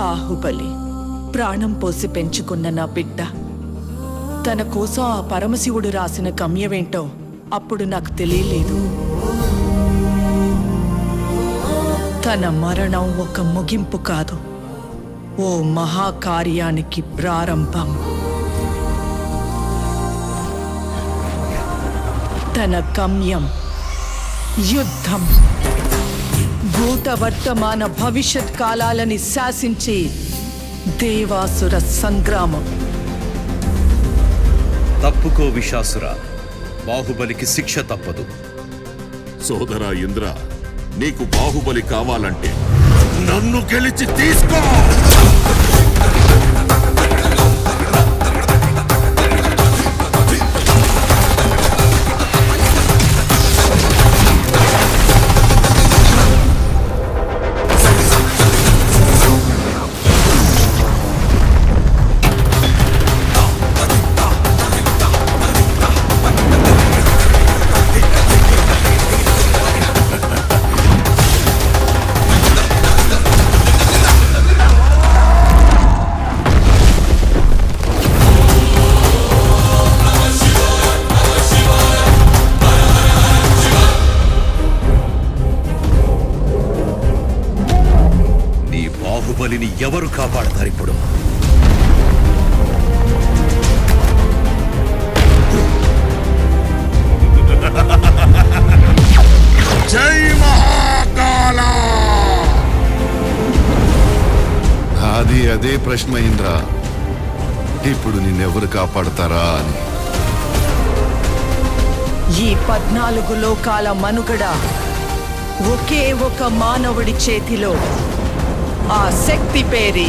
బాహుబలి ప్రాణం పోసి పెంచుకున్న నా బిడ్డ తన కోసం ఆ పరమశివుడు రాసిన గమ్యమేంటో అప్పుడు నాకు తెలియలేదు. తన మరణం ఒక ముగింపు కాదు, ఓ మహాకార్యానికి ప్రారంభం. తన గమ్యం యుద్ధం, భూత వర్తమాన భవిష్యత్ కాలాలని శాసించి దేవాసుర సంగ్రామం. తప్పుకో విశాసుర, బాహుబలికి శిక్ష తప్పదు. సోదరా ఇంద్ర, నీకు బాహుబలి కావాలంటే నన్ను గెలిచి తీసుకో. బాహుబలిని ఎవరు కాపాడతారు ఇప్పుడు? జై మహాకాల! అదే ప్రశ్న ఇంద్ర, ఇప్పుడు నిన్నెవరు కాపాడతారా అని. ఈ 14 లోకాల మనుగడ ఒకే ఒక మానవుడి చేతిలో. ఆ శక్తి పేరే